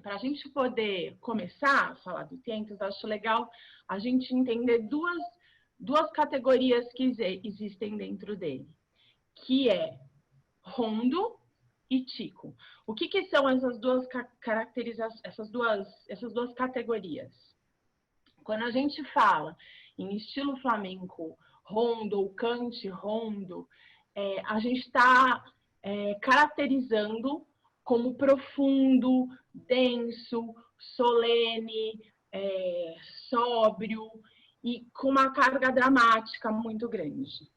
para a gente poder começar a falar do Tientos, acho legal a gente entender duas categorias que existem dentro dele, que é rondo e tico. O que são essas duas caracterizações, essas duas categorias? Quando a gente fala em estilo flamenco rondo ou cante rondo, a gente está caracterizando como profundo, denso, solene, sóbrio e com uma carga dramática muito grande.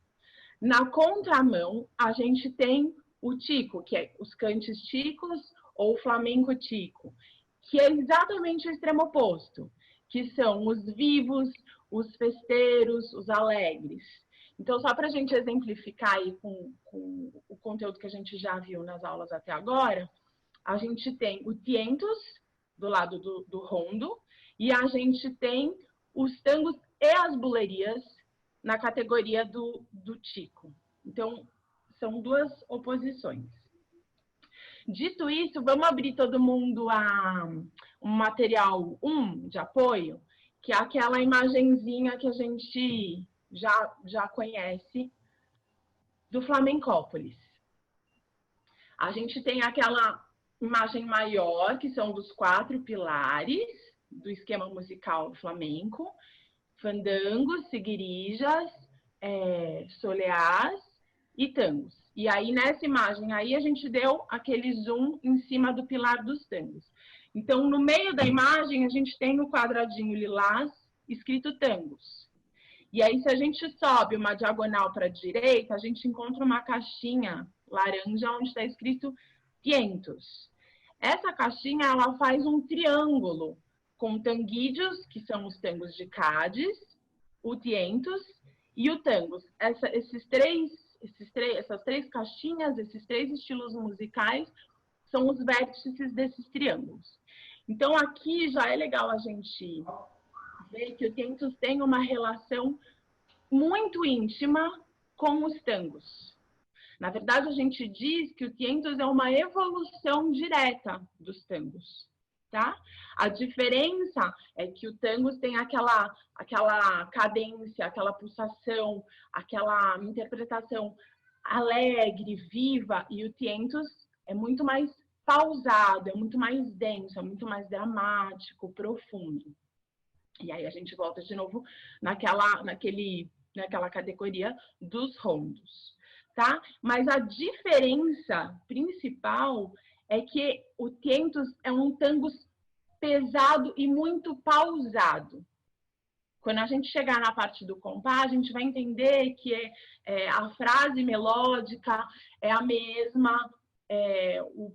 Na contramão, a gente tem o tico, que é os cantes ticos ou flamenco tico, que é exatamente o extremo oposto, que são os vivos, os festeiros, os alegres. Então, só para a gente exemplificar aí com o conteúdo que a gente já viu nas aulas até agora, a gente tem o tientos, do lado do rondo, e a gente tem os tangos e as bulerias na categoria do tico. Então, são duas oposições. Dito isso, vamos abrir todo mundo a um material 1 de apoio, que é aquela imagenzinha que a gente já conhece do Flamencópolis. A gente tem aquela imagem maior, que são dos 4 pilares do esquema musical flamenco: fandangos, seguirijas, soleás e tangos. E aí, nessa imagem aí, a gente deu aquele zoom em cima do pilar dos tangos. Então, no meio da imagem, a gente tem no quadradinho lilás escrito tangos. E aí, se a gente sobe uma diagonal para a direita, a gente encontra uma caixinha laranja onde está escrito tientos. Essa caixinha, ela faz um triângulo com tanguídeos, que são os tangos de Cádiz, o tientos e o tangos. Essas três caixinhas, esses 3 estilos musicais, são os vértices desses triângulos. Então, aqui já é legal a gente ver que o tientos tem uma relação muito íntima com os tangos. Na verdade, a gente diz que o tientos é uma evolução direta dos tangos. Tá? A diferença é que o tangos tem aquela cadência, aquela pulsação, aquela interpretação alegre, viva, e o tientos é muito mais pausado, é muito mais denso, é muito mais dramático, profundo. E aí a gente volta de novo naquela categoria dos rondos, tá? Mas a diferença principal é que o tientos é um tangos pesado e muito pausado. Quando a gente chegar na parte do compás, a gente vai entender que a frase melódica é a mesma,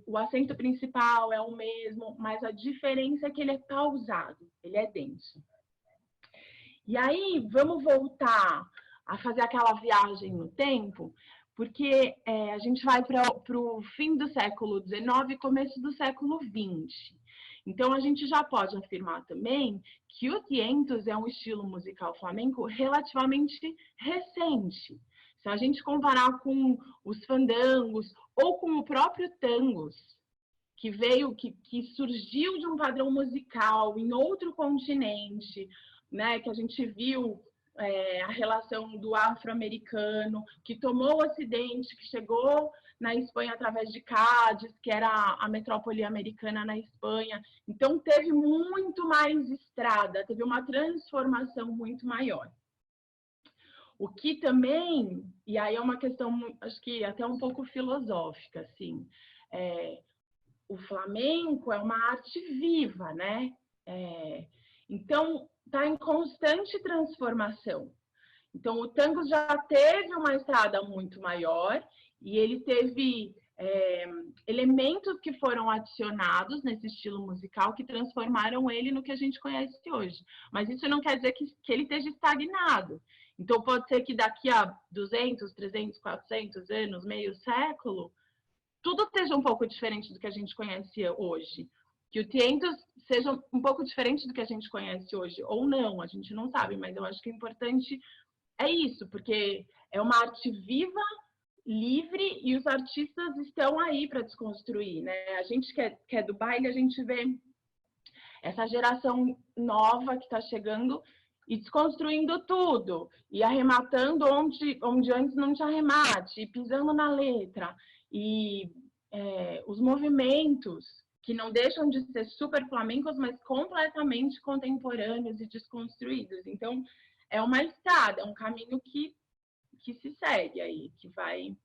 o acento principal é o mesmo, mas a diferença é que ele é pausado, ele é denso. E aí, vamos voltar a fazer aquela viagem no tempo, porque a gente vai para o fim do século XIX e começo do século XX. Então, a gente já pode afirmar também que o tientos é um estilo musical flamenco relativamente recente. Se a gente comparar com os fandangos ou com o próprio tangos, que surgiu de um padrão musical em outro continente, né, que a gente viu a relação do afro-americano, que tomou o Ocidente, que chegou na Espanha através de Cádiz, que era a metrópole americana na Espanha. Então, teve muito mais estrada, teve uma transformação muito maior. O que também, e aí é uma questão, acho que até um pouco filosófica, assim, o flamenco é uma arte viva, né? Então, está em constante transformação. Então, o tango já teve uma estrada muito maior e ele teve elementos que foram adicionados nesse estilo musical que transformaram ele no que a gente conhece hoje. Mas isso não quer dizer que ele esteja estagnado. Então, pode ser que daqui a 200, 300, 400 anos, meio século, tudo esteja um pouco diferente do que a gente conhece hoje. Que o tientos seja um pouco diferente do que a gente conhece hoje, ou não, a gente não sabe, mas eu acho que o importante é isso, porque é uma arte viva, livre, e os artistas estão aí para desconstruir, né? A gente que é do baile, a gente vê essa geração nova que está chegando e desconstruindo tudo, e arrematando onde antes não tinha arremate, e pisando na letra, e os movimentos que não deixam de ser super flamencos, mas completamente contemporâneos e desconstruídos. Então, é uma estrada, é um caminho que se segue aí, que vai...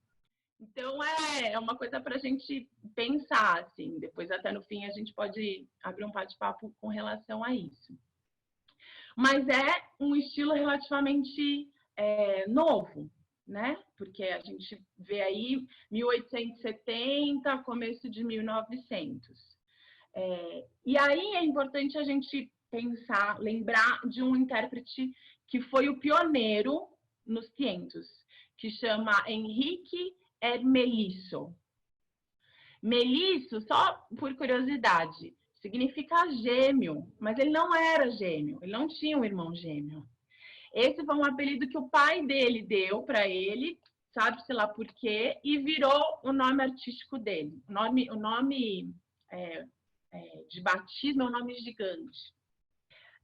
Então, é uma coisa para a gente pensar, assim, depois até no fim a gente pode abrir um bate-papo com relação a isso. Mas é um estilo relativamente novo, né? Porque a gente vê aí 1870, começo de 1900. E aí é importante a gente pensar, lembrar de um intérprete que foi o pioneiro nos tientos, que chama Henrique Ermelisso. Melisso, só por curiosidade, significa gêmeo, mas ele não era gêmeo, ele não tinha um irmão gêmeo. Esse foi um apelido que o pai dele deu para ele, sabe-se lá por quê, e virou o nome artístico dele. O nome de batismo é um nome gigante.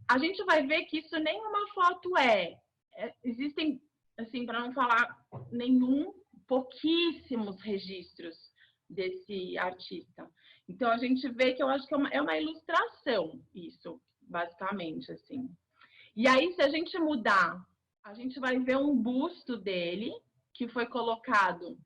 A gente vai ver que isso nenhuma foto existem, assim, para não falar nenhum, pouquíssimos registros desse artista. Então, a gente vê que eu acho que é uma ilustração, isso, basicamente, assim. E aí, se a gente mudar, a gente vai ver um busto dele, que foi colocado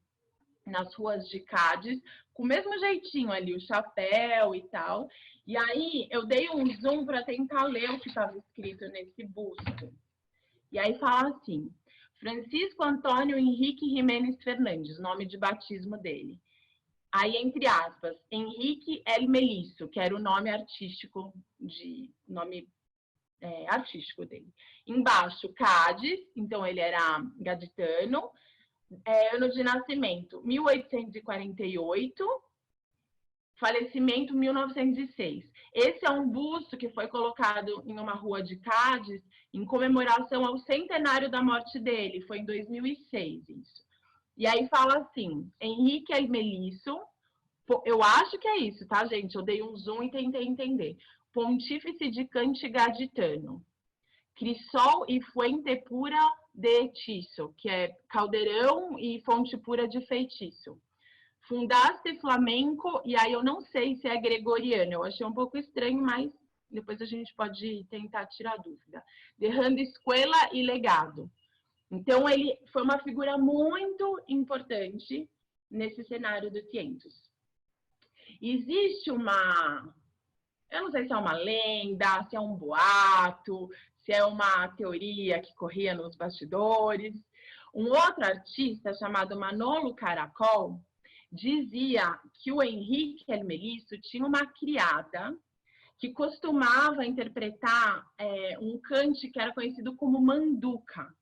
nas ruas de Cádiz, com o mesmo jeitinho ali, o chapéu e tal. E aí, eu dei um zoom para tentar ler o que estava escrito nesse busto. E aí fala assim, Francisco Antônio Henrique Jiménez Fernandes, nome de batismo dele. Aí, entre aspas, Henrique El Melisso, que era o nome artístico artístico dele. Embaixo, Cádiz, então ele era gaditano. Ano de nascimento, 1848. Falecimento, 1906. Esse é um busto que foi colocado em uma rua de Cádiz em comemoração ao centenário da morte dele. Foi em 2006, isso. E aí fala assim, Henrique El Melisso, eu acho que é isso, tá, gente? Eu dei um zoom e tentei entender. Pontífice de Cante Gaditano. Crisol e Fuente Pura de Hechizo, que é caldeirão e fonte pura de feitiço. Fundaste Flamenco, e aí eu não sei se é gregoriano, eu achei um pouco estranho, mas depois a gente pode tentar tirar dúvida. Derrando escuela e legado. Então, ele foi uma figura muito importante nesse cenário do Tientos. Existe eu não sei se é uma lenda, se é um boato, se é uma teoria que corria nos bastidores. Um outro artista chamado Manolo Caracol dizia que o Henrique El Melisso tinha uma criada que costumava interpretar um cante que era conhecido como manduca,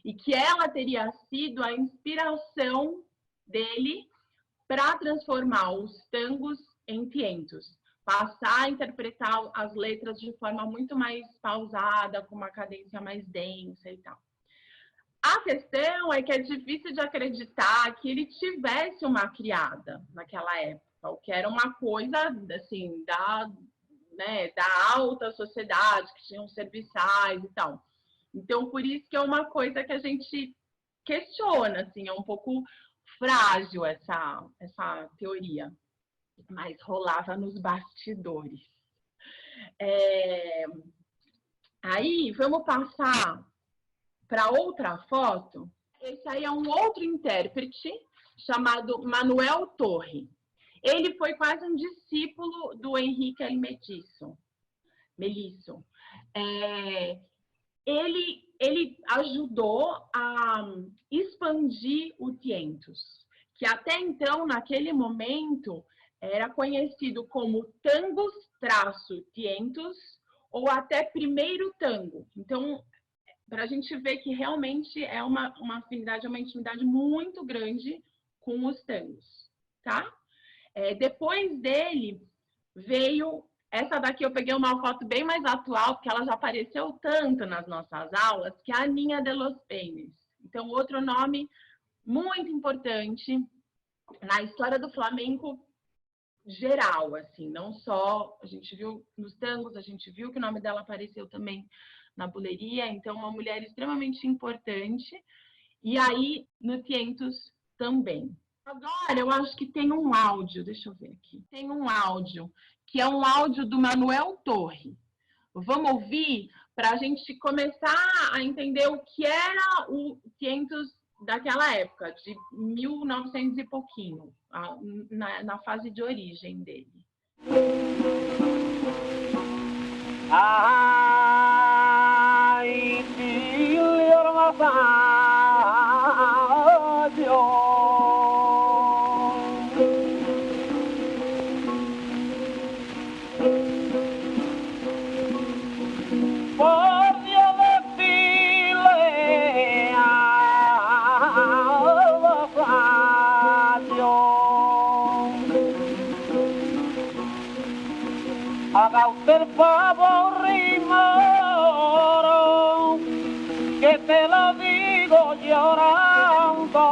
e que ela teria sido a inspiração dele para transformar os tangos em tientos, passar a interpretar as letras de forma muito mais pausada, com uma cadência mais densa e tal. A questão é que é difícil de acreditar que ele tivesse uma criada naquela época, o que era uma coisa, assim, da alta sociedade, que tinham serviçais e tal. Então, por isso que é uma coisa que a gente questiona, assim, é um pouco frágil essa teoria, mas rolava nos bastidores. Aí, vamos passar para outra foto. Esse aí é um outro intérprete chamado Manuel Torre. Ele foi quase um discípulo do Henrique El Melisso. Ele ajudou a expandir o tientos, que até então, naquele momento, era conhecido como tangos-tientos ou até primeiro tango. Então, para a gente ver que realmente é uma afinidade, uma intimidade muito grande com os tangos, tá? Depois dele, veio... Essa daqui eu peguei uma foto bem mais atual, porque ela já apareceu tanto nas nossas aulas, que é a Niña de los Peines. Então, outro nome muito importante na história do flamenco geral, assim, não só, a gente viu nos tangos, a gente viu que o nome dela apareceu também na buleria, então uma mulher extremamente importante, e aí no Tientos também. Agora eu acho que tem um áudio, deixa eu ver aqui, tem um áudio, que é um áudio do Manuel Torre. Vamos ouvir para a gente começar a entender o que era o Tientos daquela época, de 1900 e pouquinho, na fase de origem dele. Ai, filho, haga usted el favor, rimoro, que te lo digo llorando,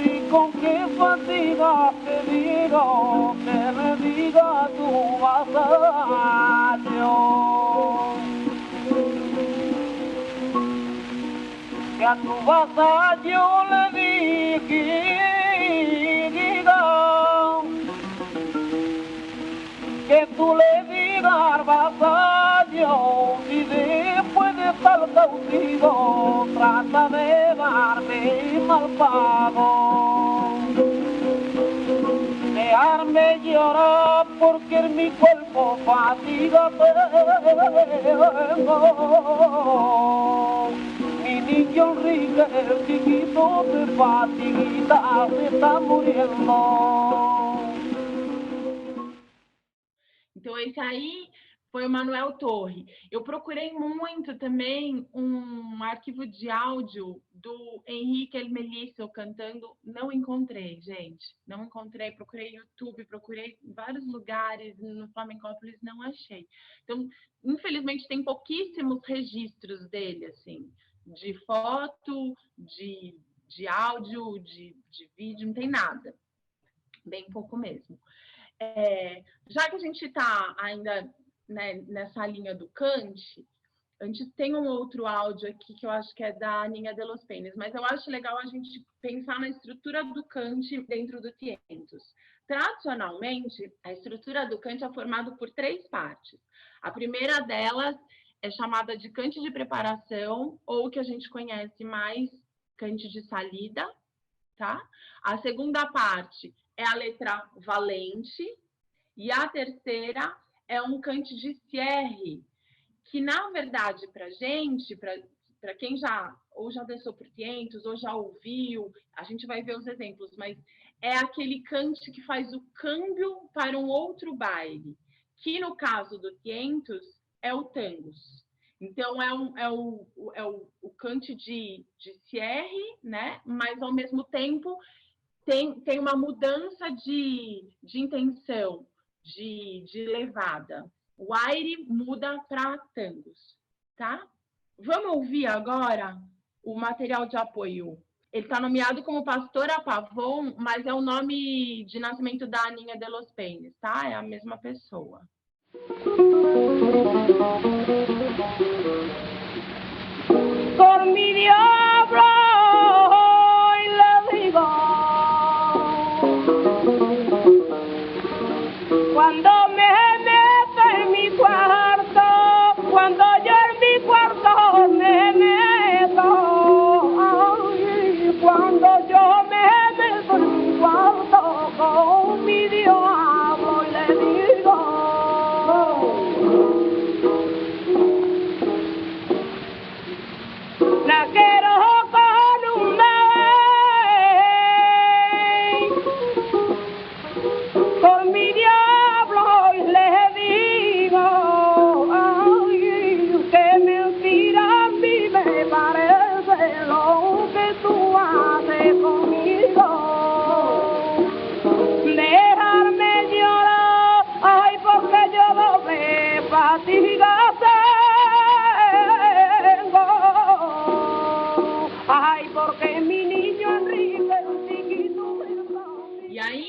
y con qué fatiga te digo, que me diga tu vasallo, que a tu vasallo le dije, que tú le digas vasallo, y después de estar cautivo trata de darme mal pago, dejarme llorar porque en mi cuerpo fatiga tengo. Mi niño Enrique, el chiquito de fatiguita se está muriendo. Então, esse aí foi o Manuel Torre. Eu procurei muito também um arquivo de áudio do Henrique El Melício cantando. Não encontrei, gente. Não encontrei. Procurei YouTube, procurei em vários lugares, no Flamencópolis, não achei. Então, infelizmente, tem pouquíssimos registros dele, assim, de foto, de áudio, de vídeo, não tem nada. Bem pouco mesmo. Já que a gente está ainda, né, nessa linha do cante, a gente tem um outro áudio aqui que eu acho que é da Aninha de los Peines, mas eu acho legal a gente pensar na estrutura do cante dentro do Tientos. Tradicionalmente, a estrutura do cante é formada por 3 partes. A primeira delas é chamada de cante de preparação, ou que a gente conhece mais, cante de salida, tá? A segunda parte é a letra valente, e a terceira é um cante de cierre, que na verdade para gente, para quem já dançou por Tientos, ou já ouviu, a gente vai ver os exemplos, mas é aquele cante que faz o câmbio para um outro baile, que no caso do Tientos é o tangos. Então é o cante de cierre, né? Mas ao mesmo tempo tem uma mudança de intenção, de levada. O aire muda para tangos, tá? Vamos ouvir agora o material de apoio. Ele está nomeado como Pastora Pavon, mas é o nome de nascimento da Aninha de los Peines, tá? É a mesma pessoa. Por mi diablo hoy le digo, cuando me meto en mi cuarto, cuando yo en mi cuarto me meto, ay, cuando yo me meto en mi cuarto con mi diablo le digo, la quiero con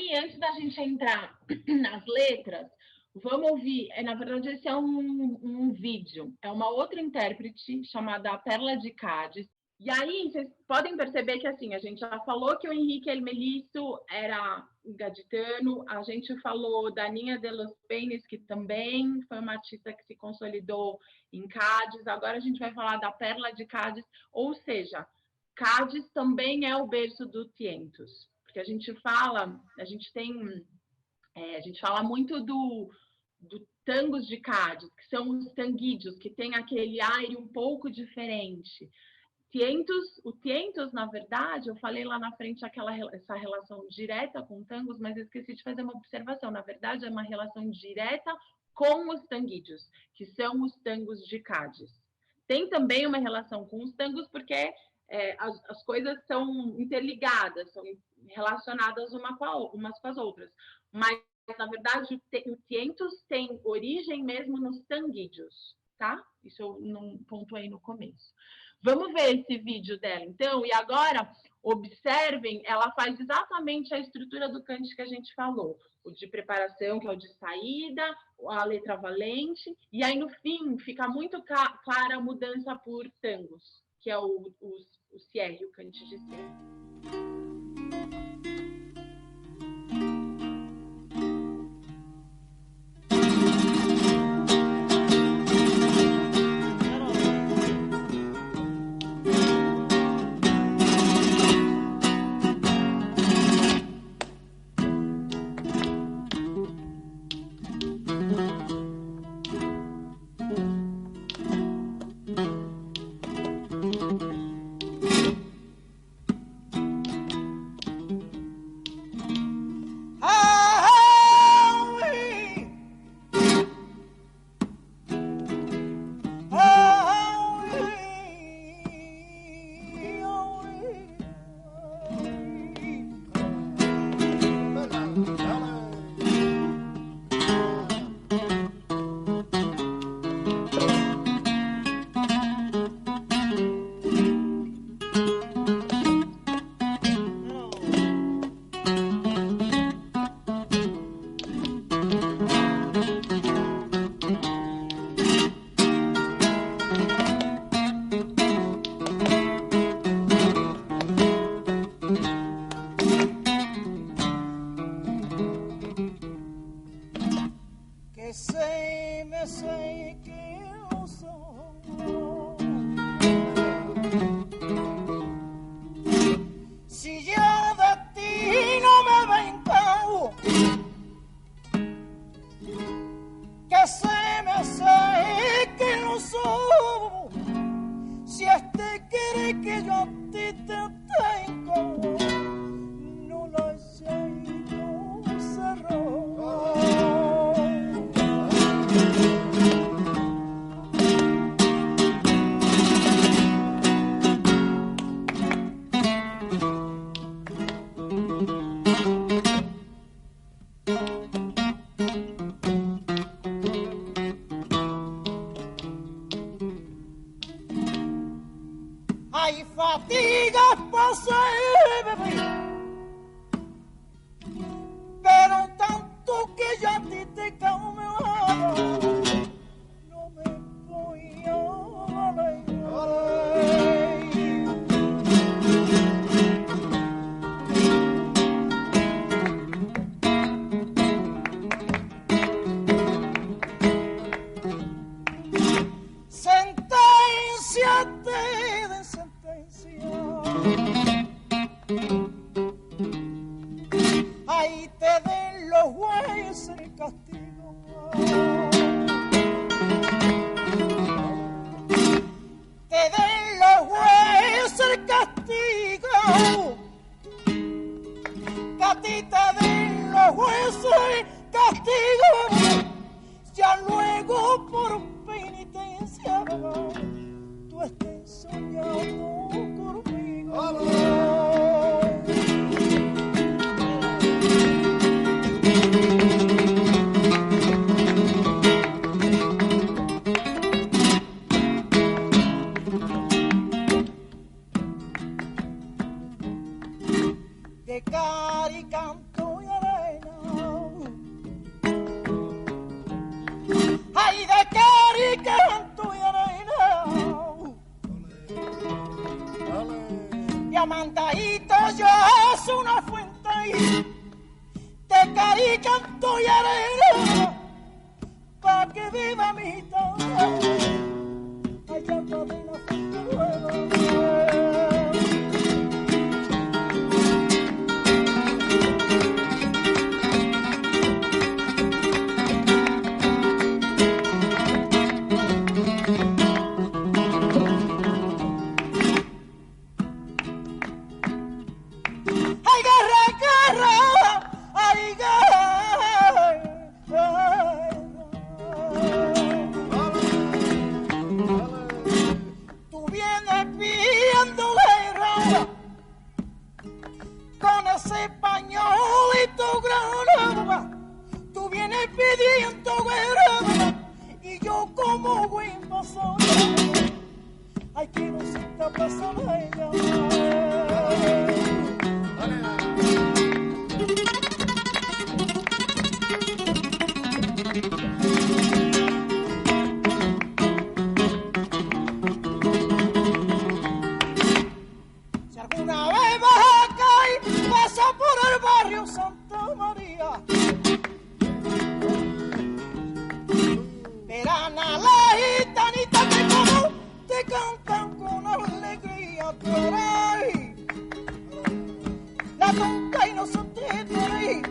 aí, antes da gente entrar nas letras, vamos ouvir. Na verdade, esse é um vídeo. É uma outra intérprete chamada Perla de Cádiz. E aí, vocês podem perceber que, assim, a gente já falou que o Henrique El Melisso era gaditano, a gente falou da Ninha de los Peines, que também foi uma artista que se consolidou em Cádiz. Agora a gente vai falar da Perla de Cádiz, ou seja, Cádiz também é o berço do Tientos, porque a gente fala muito do tangos de Cádiz, que são os tanguídeos, que tem aquele aire um pouco diferente. O Tientos, na verdade, eu falei lá na frente essa relação direta com tangos, mas eu esqueci de fazer uma observação. Na verdade, é uma relação direta com os tanguídeos, que são os tangos de Cádiz. Tem também uma relação com os tangos, porque as coisas são interligadas, são relacionadas umas com as outras. Mas, na verdade, o Tientos tem origem mesmo nos tanguídeos, tá? Isso eu não pontuei no começo. Vamos ver esse vídeo dela, então. E agora, observem, ela faz exatamente a estrutura do cante que a gente falou. O de preparação, que é o de saída, a letra valente. E aí, no fim, fica muito clara a mudança por tangos, que é o cierre, o cante de cierre. Hay fatigas pasé, pero tanto que ya a ti te calmaba, no me voy a valer. Ahí te den los jueces el castigo. Te den los jueces el castigo. Que a ti te den los jueces el castigo. Ya luego por penitencia tú estés soñando conmigo. De cari canto y haré y canto y arena pa' que viva mi tango. Ay, agua de la fuente nueva. Tú vienes pidiendo guerra con ese pañolito grande. Tú vienes pidiendo guerra y yo como buen paso. Ay, quiero ser capaz de ella. Si alguna vez vas acá y pasa por el barrio Santa María, verán a la gitanita que como te cantan con alegría por ahí. La tonta inocente por ahí,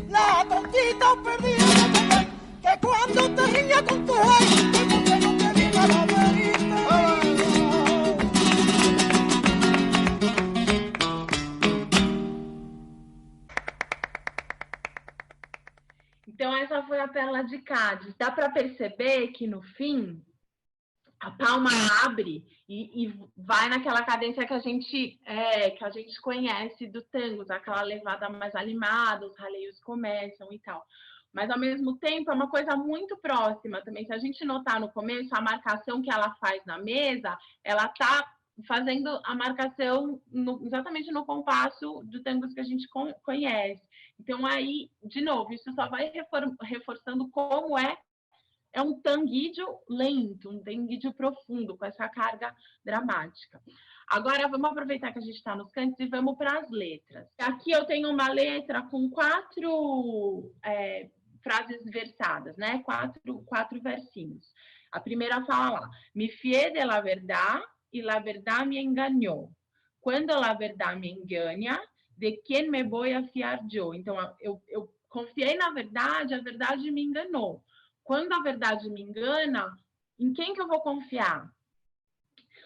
la tontita perdida que cuando te riña con tu ay, que porque no te diga la verita. Então, essa foi a Pérola de Cádiz. Dá para perceber que, no fim, a palma abre e vai naquela cadência que a gente conhece do tango, aquela levada mais animada, os raleios começam e tal. Mas, ao mesmo tempo, é uma coisa muito próxima também. Se a gente notar no começo, a marcação que ela faz na mesa, ela está fazendo a marcação exatamente no compasso do tangos que a gente conhece. Então, aí, de novo, isso só vai reforçando como é um tanguídio lento, um tanguídio profundo, com essa carga dramática. Agora, vamos aproveitar que a gente está nos cantos e vamos para as letras. Aqui eu tenho uma letra com 4 frases versadas, né? Quatro versinhos. A primeira fala lá, me fié de la verdad y la verdad me engañó. Cuando la verdad me engaña, de quem me voy a fiar yo? Então, eu confiei na verdade, a verdade me enganou. Quando a verdade me engana, em quem que eu vou confiar?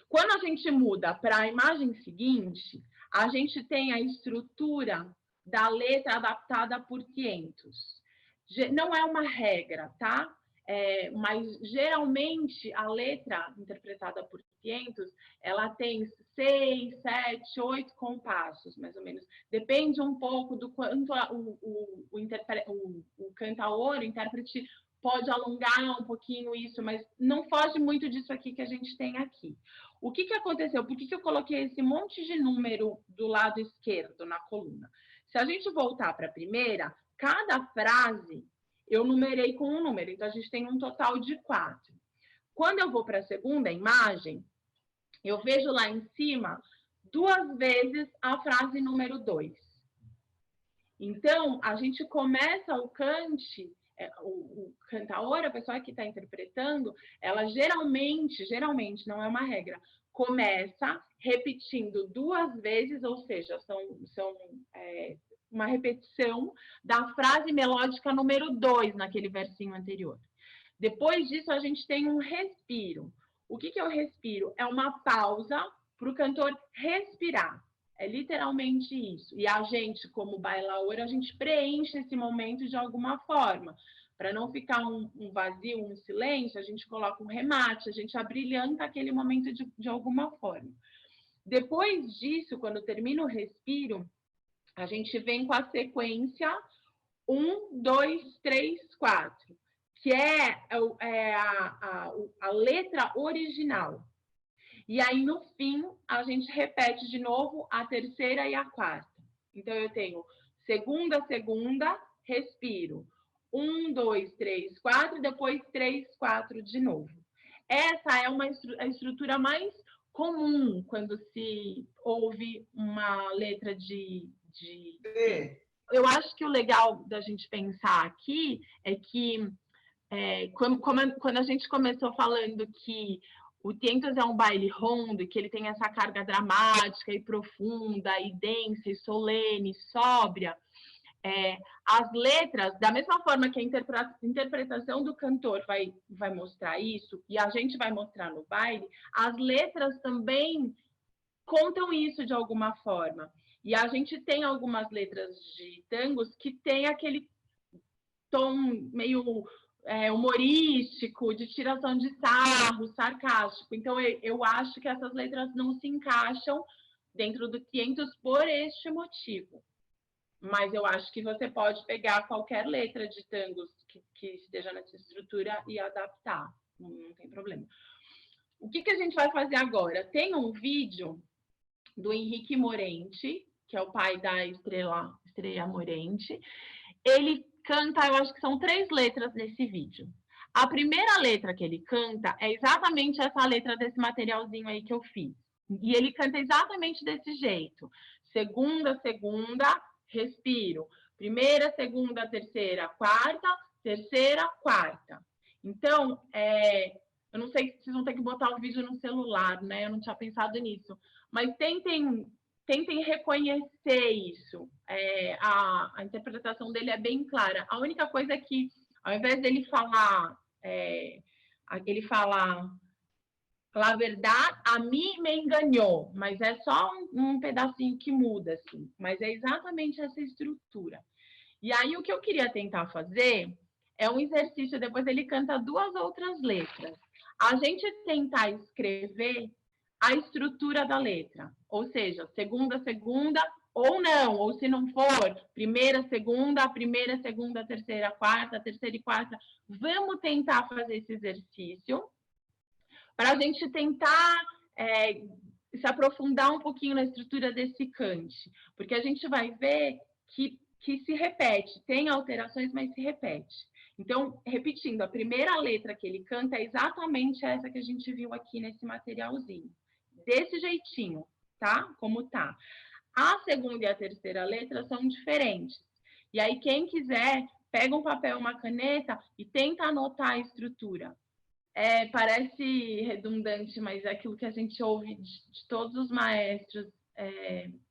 Quando a gente muda para a imagem seguinte, a gente tem a estrutura da letra adaptada por 500. Não é uma regra, tá? Mas, geralmente, a letra interpretada por 500, ela tem 6, 7, 8 compassos, mais ou menos. Depende um pouco do quanto o cantaor, o intérprete, pode alongar um pouquinho isso, mas não foge muito disso aqui que a gente tem aqui. O que aconteceu? Por que eu coloquei esse monte de número do lado esquerdo na coluna? Se a gente voltar para a primeira, cada frase eu numerei com um número, então a gente tem um total de 4. Quando eu vou para a segunda imagem, eu vejo lá em cima 2 vezes a frase número 2. Então, a gente começa o cante, o cantaor, a pessoa que está interpretando, ela geralmente, não é uma regra, começa repetindo 2 vezes, ou seja, são uma repetição da frase melódica número 2 naquele versinho anterior. Depois disso, a gente tem um respiro. O que é o respiro? É uma pausa para o cantor respirar. É literalmente isso. E a gente, como bailaor, a gente preenche esse momento de alguma forma. Para não ficar um vazio, um silêncio, a gente coloca um remate, a gente abrilhanta aquele momento de alguma forma. Depois disso, quando termina o respiro, a gente vem com a sequência 1, 2, 3, 4, que é a letra original. E aí, no fim, a gente repete de novo a terceira e a quarta. Então, eu tenho segunda, respiro. 1, 2, 3, 4, depois 3, 4 de novo. Essa é a estrutura mais comum quando se ouve uma letra de eu acho que o legal da gente pensar aqui é que quando a gente começou falando que o Tientos é um baile rondo, que ele tem essa carga dramática e profunda, e densa, e solene, sóbria, as letras, da mesma forma que a interpretação do cantor vai mostrar isso, e a gente vai mostrar no baile, as letras também contam isso de alguma forma. E a gente tem algumas letras de tangos que tem aquele tom meio humorístico, de tiração de sarro, sarcástico. Então, eu acho que essas letras não se encaixam dentro do Tientos por este motivo. Mas eu acho que você pode pegar qualquer letra de tangos que esteja nessa estrutura e adaptar. Não tem problema. O que a gente vai fazer agora? Tem um vídeo do Henrique Morente, que é o pai da Estrela Morente. Ele canta, eu acho que são 3 letras nesse vídeo. A primeira letra que ele canta é exatamente essa letra desse materialzinho aí que eu fiz. E ele canta exatamente desse jeito. Segunda, segunda, respiro. Primeira, segunda, terceira, quarta, terceira, quarta. Então, eu não sei se vocês vão ter que botar o vídeo no celular, né? Eu não tinha pensado nisso. Mas tentem reconhecer isso. A interpretação dele é bem clara. A única coisa é que, ao invés dele falar, ele fala, a verdade, a mim me enganou, mas é só um pedacinho que muda, assim. Mas é exatamente essa estrutura. E aí, o que eu queria tentar fazer é um exercício, depois ele canta 2 outras letras. A gente tentar escrever a estrutura da letra, ou seja, segunda, segunda, ou não, ou se não for, primeira, segunda, terceira, quarta, terceira e quarta. Vamos tentar fazer esse exercício para a gente tentar se aprofundar um pouquinho na estrutura desse cante, porque a gente vai ver que se repete, tem alterações, mas se repete. Então, repetindo, a primeira letra que ele canta é exatamente essa que a gente viu aqui nesse materialzinho. Desse jeitinho, tá? Como tá. A segunda e a terceira letra são diferentes. E aí, quem quiser, pega um papel, uma caneta e tenta anotar a estrutura. Parece redundante, mas é aquilo que a gente ouve de todos os maestros,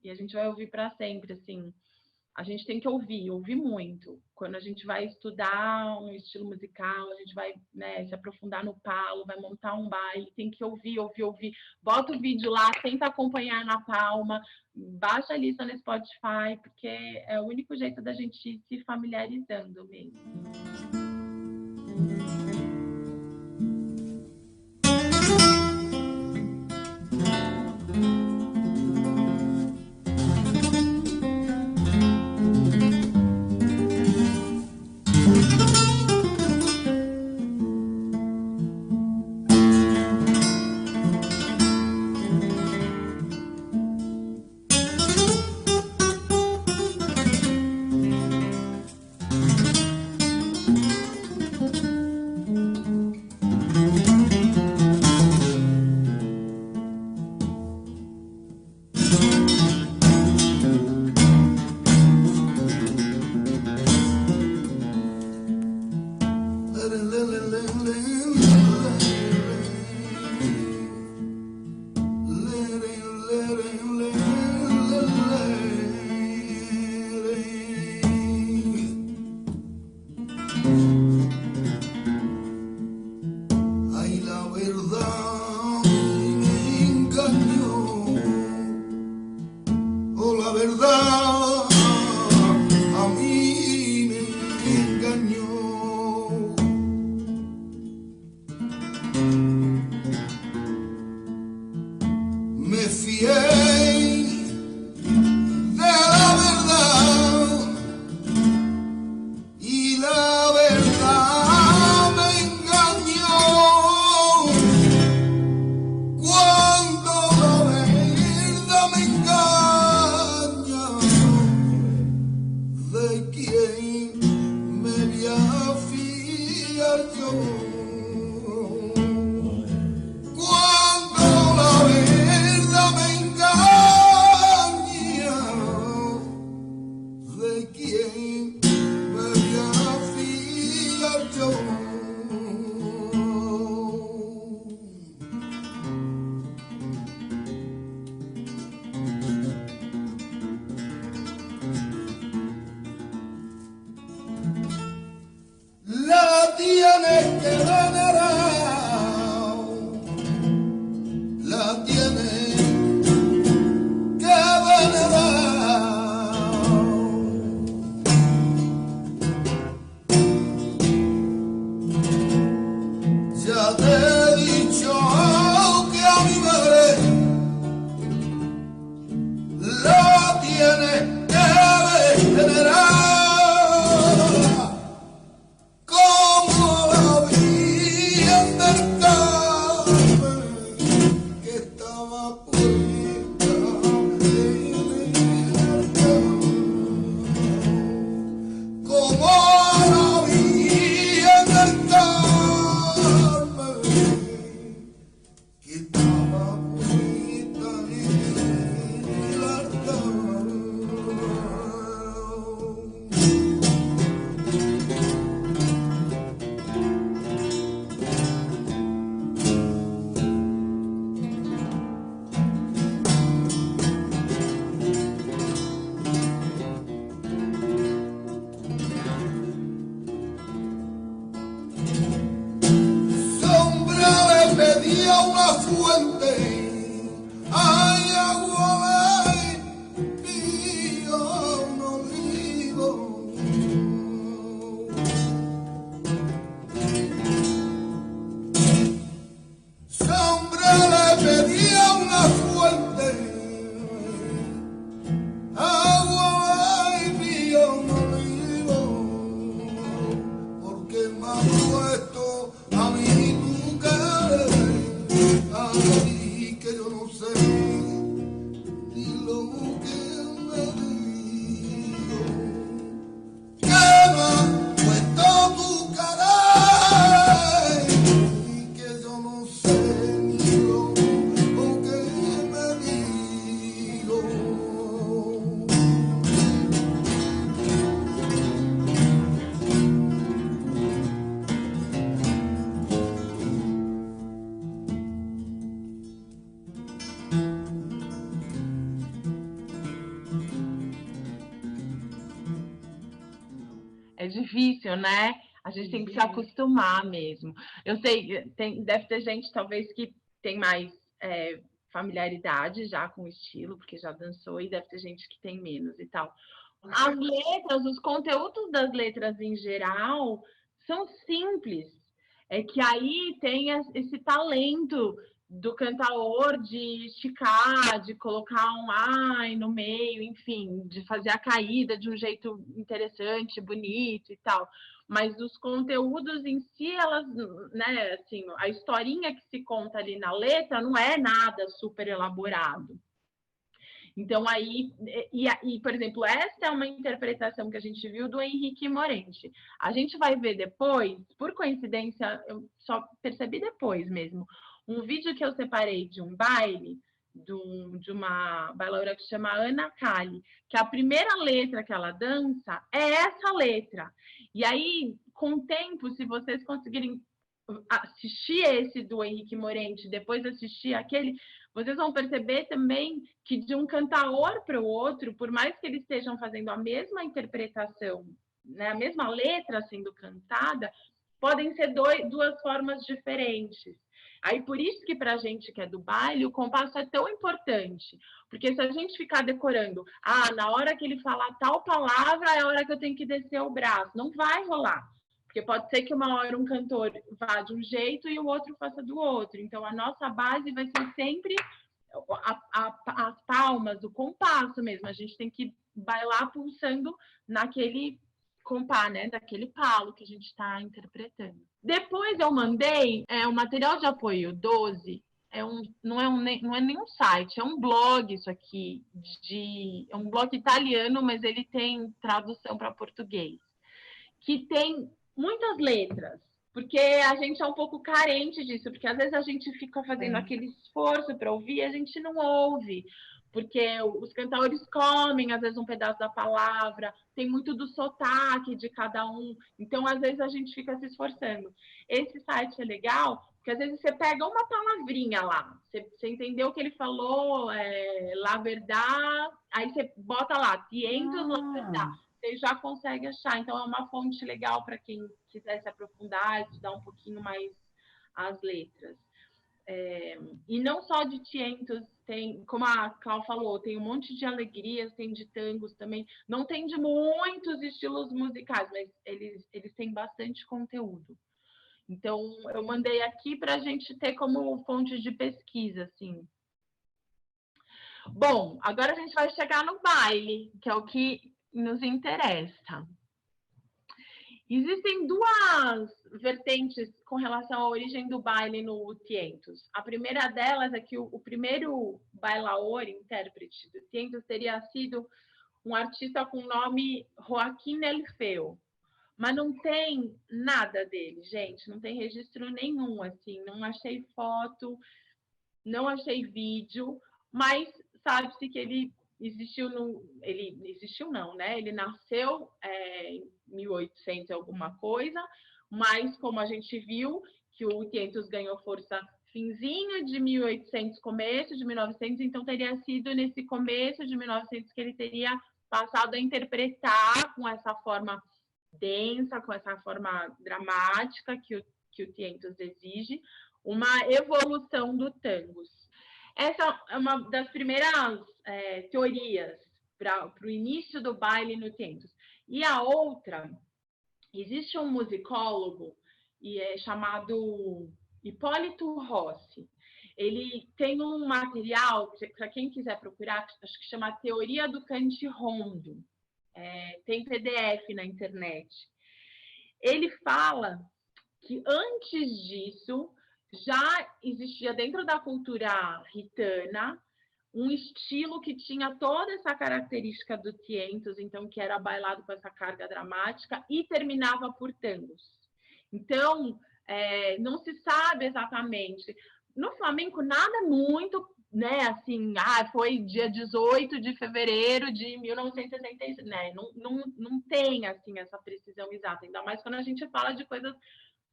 e a gente vai ouvir para sempre, assim. A gente tem que ouvir muito. Quando a gente vai estudar um estilo musical, a gente vai, né, se aprofundar no palo, vai montar um baile, tem que ouvir. Bota o vídeo lá, tenta acompanhar na palma, baixa a lista no Spotify, porque é o único jeito da gente ir se familiarizando mesmo. una fuente, hay agua y un olivo. Ese hombre le pedía una fuente, agua y un olivo, porque me ha puesto a mí tu querer, ay, que yo no sé ni lo que me digo, que me ha puesto tu querer, y que yo no sé ni lo que me digo. É difícil, né? A gente tem que se acostumar mesmo. Eu sei, deve ter gente, talvez, que tem mais familiaridade já com o estilo, porque já dançou, e deve ter gente que tem menos e tal. As letras, os conteúdos das letras em geral, são simples. É que aí tem esse talento do cantaor de esticar, de colocar um ai no meio, enfim, de fazer a caída de um jeito interessante, bonito e tal. Mas os conteúdos em si, elas, né, assim, a historinha que se conta ali na letra não é nada super elaborado. Então, aí, por exemplo, essa é uma interpretação que a gente viu do Henrique Morente. A gente vai ver depois, por coincidência, eu só percebi depois mesmo, um vídeo que eu separei de um baile, de uma bailaora que se chama Ana Cali, que a primeira letra que ela dança é essa letra. E aí, com o tempo, se vocês conseguirem assistir esse do Henrique Morente, depois assistir aquele, vocês vão perceber também que de um cantaor para o outro, por mais que eles estejam fazendo a mesma interpretação, né, a mesma letra sendo cantada, podem ser duas formas diferentes. Aí, por isso que para a gente que é do baile, o compasso é tão importante. Porque se a gente ficar decorando, na hora que ele falar tal palavra, é a hora que eu tenho que descer o braço. Não vai rolar. Porque pode ser que uma hora um cantor vá de um jeito e o outro faça do outro. Então, a nossa base vai ser sempre as palmas, o compasso mesmo. A gente tem que bailar pulsando naquele compás, né? Daquele palo que a gente está interpretando. Depois eu mandei o material de apoio 12. Não é nenhum site, é um blog isso aqui. É um blog italiano, mas ele tem tradução para português. Que tem muitas letras, porque a gente é um pouco carente disso, porque às vezes a gente fica fazendo aquele esforço para ouvir e a gente não ouve, porque os cantadores comem, às vezes, um pedaço da palavra, tem muito do sotaque de cada um, então, às vezes, a gente fica se esforçando. Esse site é legal, porque às vezes você pega uma palavrinha lá, você entendeu o que ele falou, la verdad, aí você bota lá, tientos la verdad. Você já consegue achar. Então, é uma fonte legal para quem quiser se aprofundar, estudar um pouquinho mais as letras. E não só de tientos, tem, como a Clau falou, tem um monte de alegrias, tem de tangos também. Não tem de muitos estilos musicais, mas eles têm bastante conteúdo. Então, eu mandei aqui para a gente ter como fonte de pesquisa, assim. Bom, agora a gente vai chegar no baile, que é o que nos interessa. Existem duas vertentes com relação à origem do baile no Tientos. A primeira delas é que o primeiro bailaor, intérprete do Tientos, teria sido um artista com o nome Joaquim Elfeu. Mas não tem nada dele, gente. Não tem registro nenhum, assim. Não achei foto, não achei vídeo, mas sabe-se que ele existiu não, né? Ele nasceu em 1800 alguma coisa, mas como a gente viu que o Tientos ganhou força finzinho de 1800, começo de 1900, então teria sido nesse começo de 1900 que ele teria passado a interpretar com essa forma densa, com essa forma dramática que o Tientos exige, uma evolução do tangos. Essa é uma das primeiras teorias para o início do baile no Tientos. E a outra, existe um musicólogo chamado Hipólito Rossi. Ele tem um material, para quem quiser procurar, acho que chama Teoria do Cante Rondo. Tem PDF na internet. Ele fala que antes disso já existia dentro da cultura ritana um estilo que tinha toda essa característica do Tientos, então que era bailado com essa carga dramática e terminava por tangos. Então, não se sabe exatamente. No flamenco, nada muito, né, assim, foi dia 18 de fevereiro de 1966, né? Não tem, assim, essa precisão exata, ainda mais quando a gente fala de coisas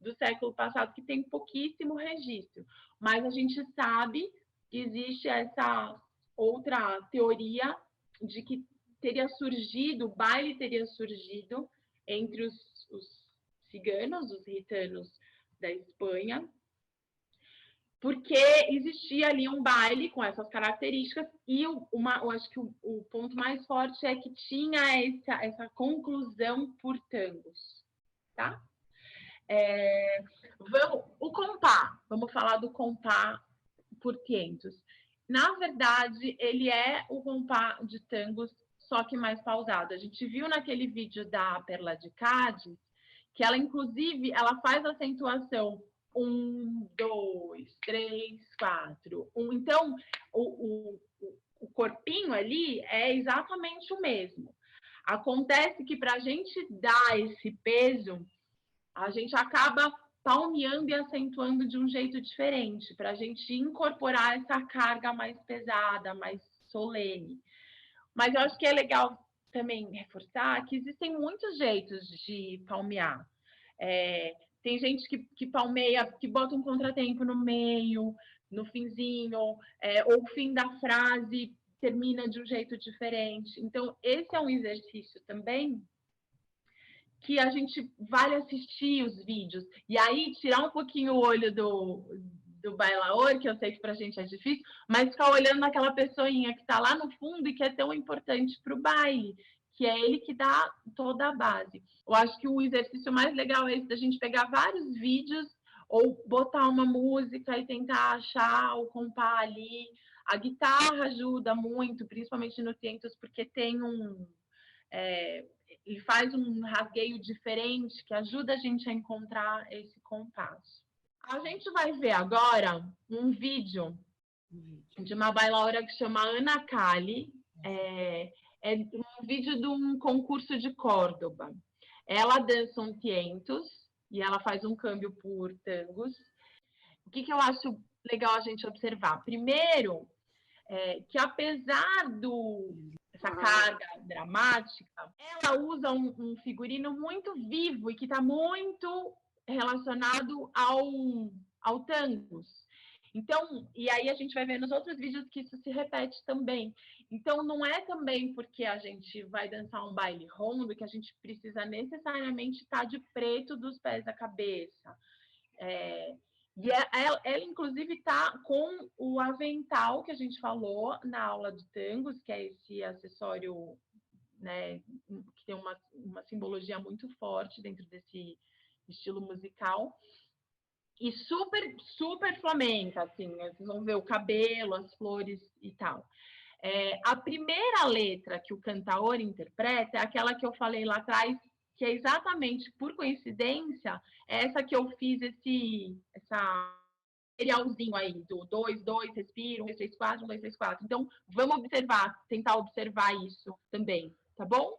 do século passado que tem pouquíssimo registro. Mas a gente sabe que existe essa outra teoria de que o baile teria surgido entre os ciganos, os gitanos da Espanha, porque existia ali um baile com essas características e eu acho que o ponto mais forte é que tinha essa conclusão por tangos, tá? O compá, vamos falar do compá por Tientos. Na verdade, ele é o compá de tangos, só que mais pausado. A gente viu naquele vídeo da Perla de Cádiz que ela, inclusive, ela faz a acentuação 1, 2, 3, 4. Então, o corpinho ali é exatamente o mesmo. Acontece que para a gente dar esse peso, a gente acaba palmeando e acentuando de um jeito diferente, para a gente incorporar essa carga mais pesada, mais solene. Mas eu acho que é legal também reforçar que existem muitos jeitos de palmear. Tem gente que palmeia, que bota um contratempo no meio, no finzinho, ou o fim da frase termina de um jeito diferente. Então, esse é um exercício também que a gente vale assistir os vídeos. E aí, tirar um pouquinho o olho do bailaor, que eu sei que pra gente é difícil, mas ficar olhando naquela pessoinha que tá lá no fundo e que é tão importante pro baile, que é ele que dá toda a base. Eu acho que o exercício mais legal é esse, da gente pegar vários vídeos ou botar uma música e tentar achar o compá ali. A guitarra ajuda muito, principalmente no Tientos, porque tem ele faz um rasgueio diferente que ajuda a gente a encontrar esse compasso. A gente vai ver agora um vídeo de uma bailaora que chama Ana Cali. É um vídeo de um concurso de Córdoba. Ela dança um Tientos e ela faz um câmbio por tangos. O que eu acho legal a gente observar? Primeiro, que apesar essa carga dramática, ela usa um figurino muito vivo e que está muito relacionado ao tangos. Então, e aí a gente vai ver nos outros vídeos que isso se repete também. Então, não é também porque a gente vai dançar um baile rondo que a gente precisa necessariamente estar de preto dos pés à cabeça. E ela inclusive, está com o avental que a gente falou na aula de tangos, que é esse acessório, né, que tem uma simbologia muito forte dentro desse estilo musical. E super, super flamenca, assim, né? Vocês vão ver o cabelo, as flores e tal. A primeira letra que o cantaor interpreta é aquela que eu falei lá atrás, que é exatamente, por coincidência, essa que eu fiz essa materialzinho aí, do 2, 2, respira, 1, 2, 3, 4, 1, 2, 3, 4. Então, vamos observar, tentar observar isso também, tá bom?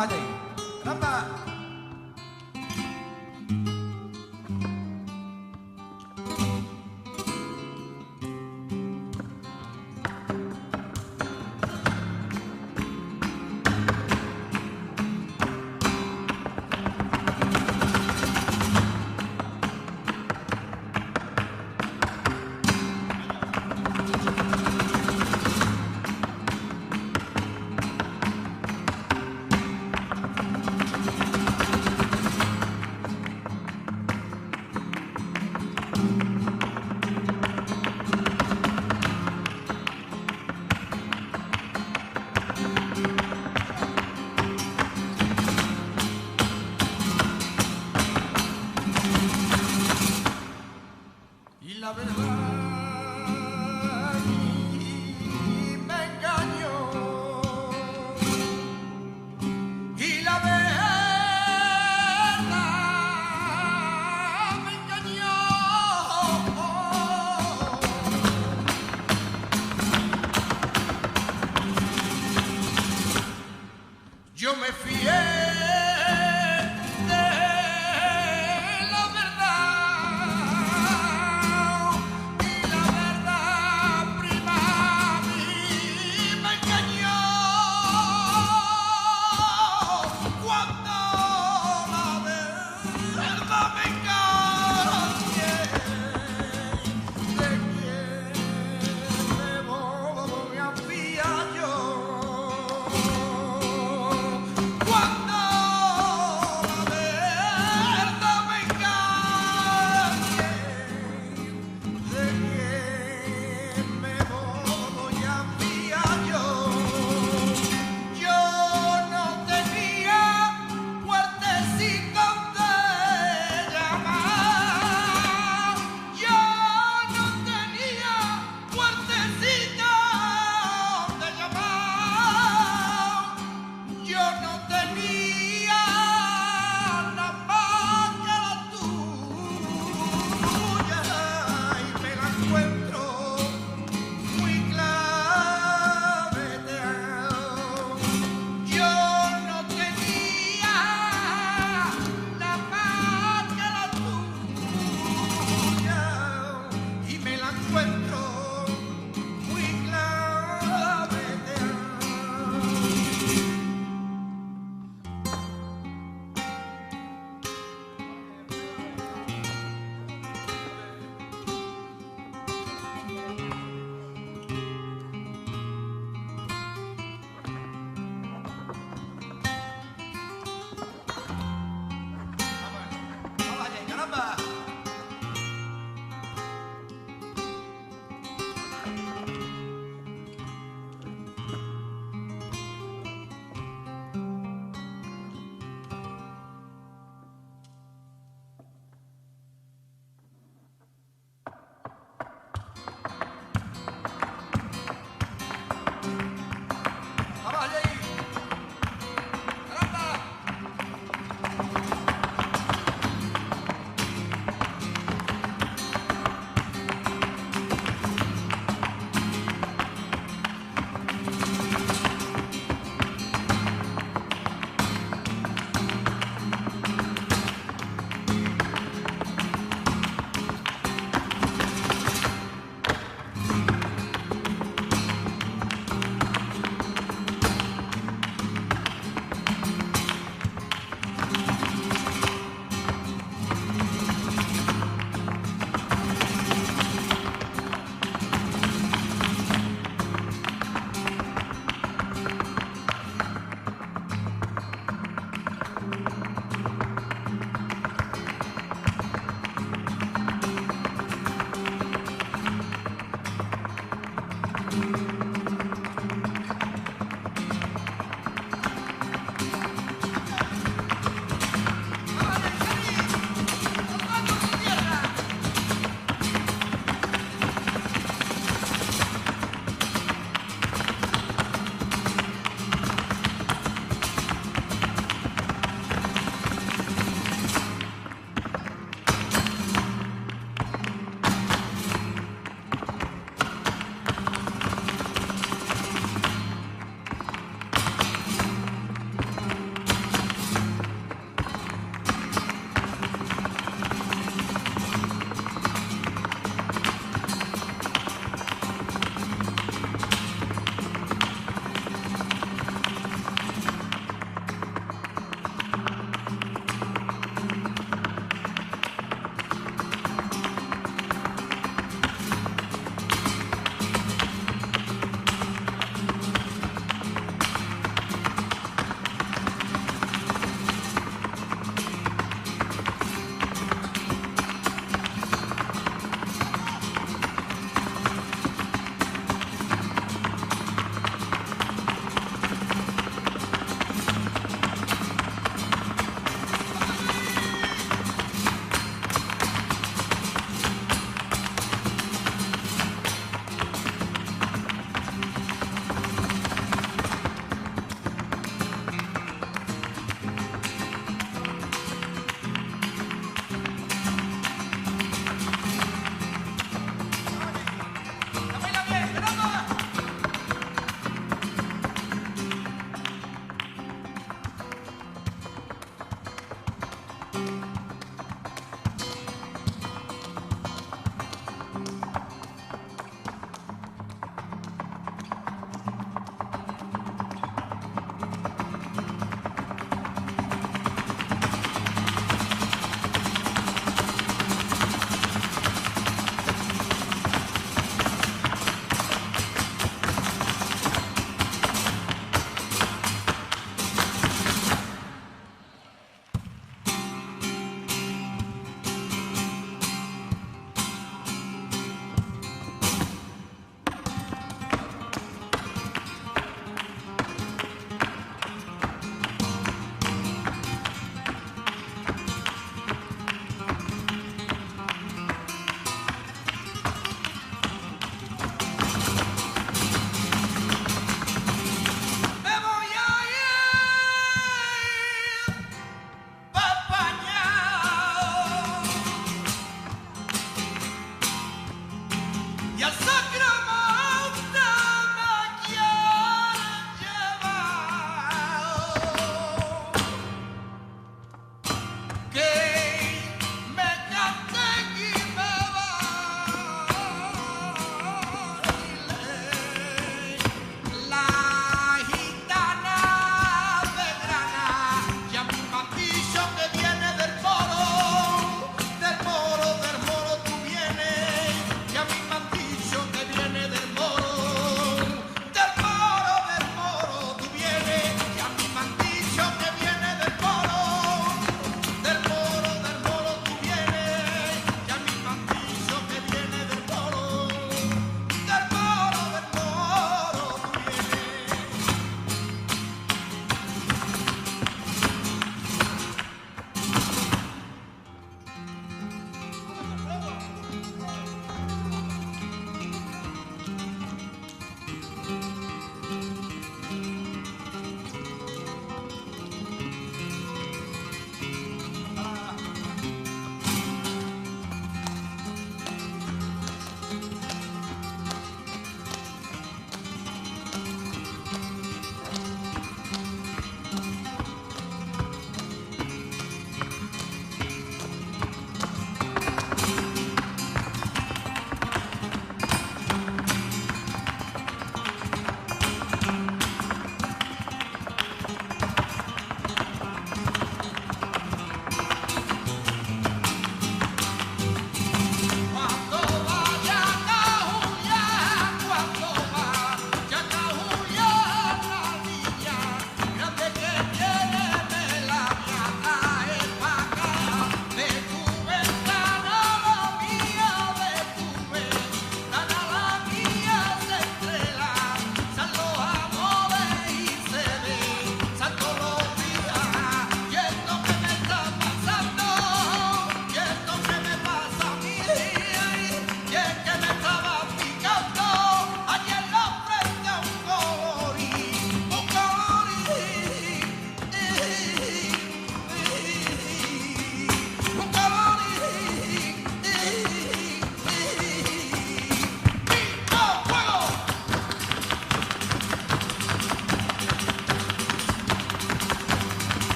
Vamos allá ahí. Caramba. La verdad y me engañó y la verdad me engañó. Yo me fié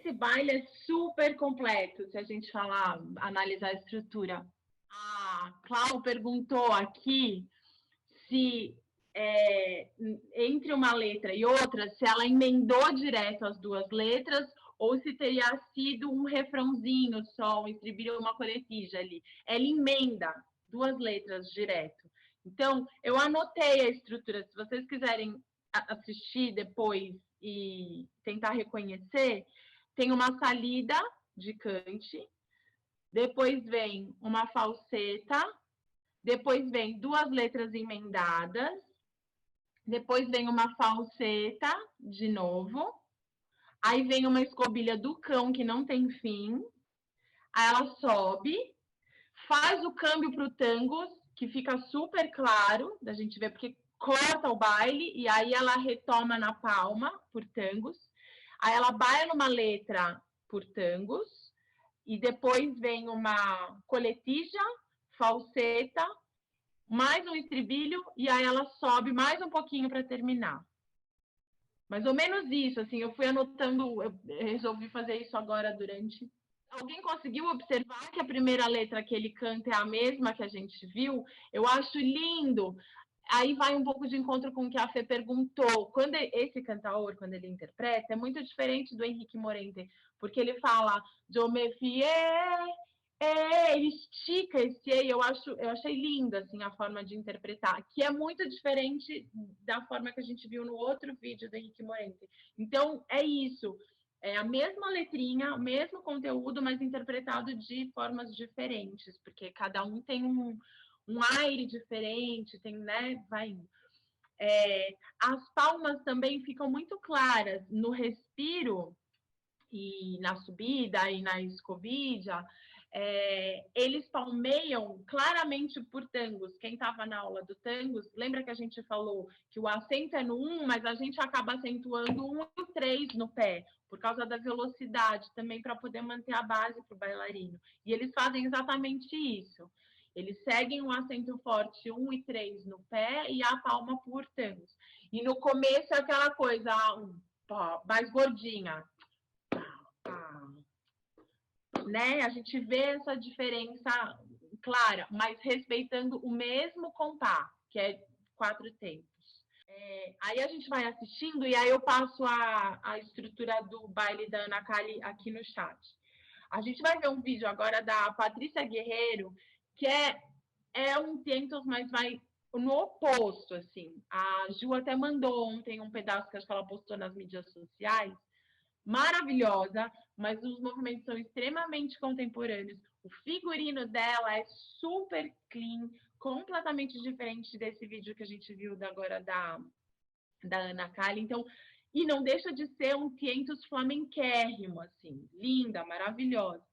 Esse baile é super completo, se a gente falar, analisar a estrutura. A Clau perguntou aqui se entre uma letra e outra, se ela emendou direto as duas letras ou se teria sido um refrãozinho só, um estribilho, uma coletija ali. Ela emenda duas letras direto. Então, eu anotei a estrutura. Se vocês quiserem assistir depois e tentar reconhecer, tem uma salida de cante, depois vem uma falseta, depois vem duas letras emendadas, depois vem uma falseta de novo, aí vem uma escobilha do cão que não tem fim, aí ela sobe, faz o câmbio para o tango, que fica super claro da gente ver, porque corta o baile e aí ela retoma na palma por tangos. Aí ela baila numa letra por tangos e depois vem uma coletija, falseta, mais um estribilho e aí ela sobe mais um pouquinho para terminar. Mais ou menos isso, assim, eu fui anotando, eu resolvi fazer isso agora durante... Alguém conseguiu observar que a primeira letra que ele canta é a mesma que a gente viu? Eu acho lindo. Aí vai um pouco de encontro com o que a Fê perguntou. Quando esse cantaor, quando ele interpreta, é muito diferente do Henrique Morente, porque ele fala "Eu me fiei", ele estica esse "ei", eu achei lindo assim a forma de interpretar, que é muito diferente da forma que a gente viu no outro vídeo do Henrique Morente. Então é isso. É a mesma letrinha, o mesmo conteúdo, mas interpretado de formas diferentes, porque cada um tem um aire diferente, tem, né? Vai indo. As palmas também ficam muito claras no respiro e na subida e na escovilha. Eles palmeiam claramente por tangos. Quem estava na aula do tangos, lembra que a gente falou que o acento é no 1, mas a gente acaba acentuando 1 e 3 no pé, por causa da velocidade, também para poder manter a base para o bailarino. E eles fazem exatamente isso. Eles seguem um acento forte 1 e 3 no pé e a palma por tangos. E no começo é aquela coisa mais gordinha. Né? A gente vê essa diferença clara, mas respeitando o mesmo compás, que é 4 tempos. Aí a gente vai assistindo e aí eu passo a estrutura do baile da Ana Kali aqui no chat. A gente vai ver um vídeo agora da Patrícia Guerreiro, que é um tempos, mas vai no oposto, assim. A Ju até mandou ontem um pedaço que acho que ela postou nas mídias sociais, maravilhosa, mas os movimentos são extremamente contemporâneos. O figurino dela é super clean, completamente diferente desse vídeo que a gente viu agora da Ana Kali. Então, e não deixa de ser um Tientos flamenquérrimo, assim, linda, maravilhosa.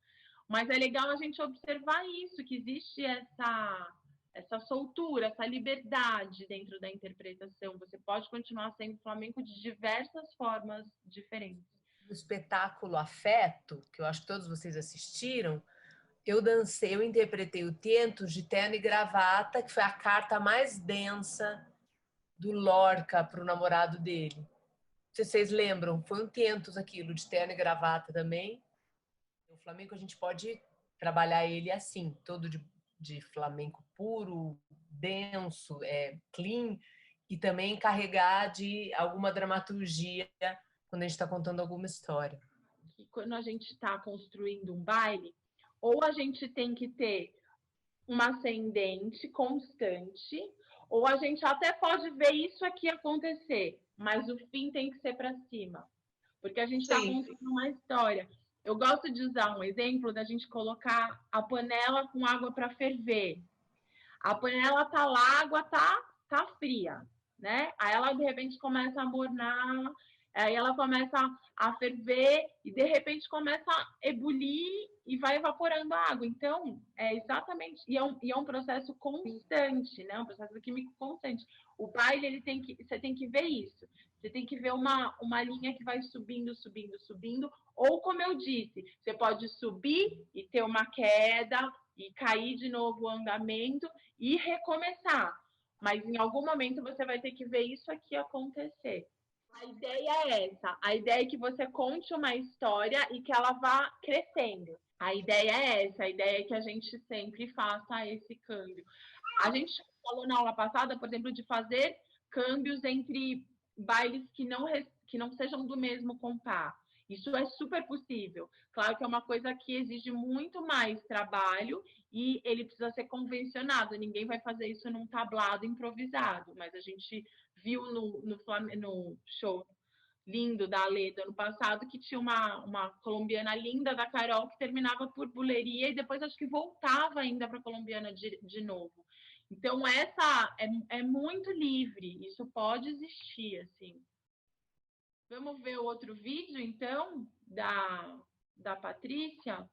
Mas é legal a gente observar isso, que existe essa soltura, essa liberdade dentro da interpretação. Você pode continuar sendo flamenco de diversas formas diferentes. No espetáculo Afeto, que eu acho que todos vocês assistiram, eu dancei, eu interpretei o Tientos de terno e gravata, que foi a carta mais densa do Lorca para o namorado dele. Não sei se vocês lembram, foi um Tientos aquilo, de terno e gravata também. O flamenco a gente pode trabalhar ele assim, todo de flamenco puro, denso, clean, e também carregar de alguma dramaturgia quando a gente está contando alguma história. Quando a gente está construindo um baile, ou a gente tem que ter uma ascendente constante, ou a gente até pode ver isso aqui acontecer, mas o fim tem que ser para cima, porque a gente está construindo uma história. Eu gosto de usar um exemplo da gente colocar a panela com água para ferver. A panela tá lá, a água tá fria, né? Aí ela de repente começa a mornar, aí ela começa a ferver e de repente começa a ebulir e vai evaporando a água. Então, é exatamente, e é um processo constante, né? Um processo químico constante. O baile, você tem que ver isso. Você tem que ver uma linha que vai subindo, subindo, subindo. Ou, como eu disse, você pode subir e ter uma queda e cair de novo o andamento e recomeçar. Mas em algum momento você vai ter que ver isso aqui acontecer. A ideia é essa. A ideia é que você conte uma história e que ela vá crescendo. A ideia é essa. A ideia é que a gente sempre faça esse câmbio. A gente falou na aula passada, por exemplo, de fazer câmbios entre bailes que não sejam do mesmo compás. Isso é super possível. Claro que é uma coisa que exige muito mais trabalho e ele precisa ser convencionado. Ninguém vai fazer isso num tablado improvisado, mas a gente viu no show lindo da Alê do ano passado que tinha uma colombiana linda da Carol que terminava por buleria e depois acho que voltava ainda para a colombiana de novo. Então, essa é muito livre, isso pode existir, assim. Vamos ver o outro vídeo, então, da Patrícia.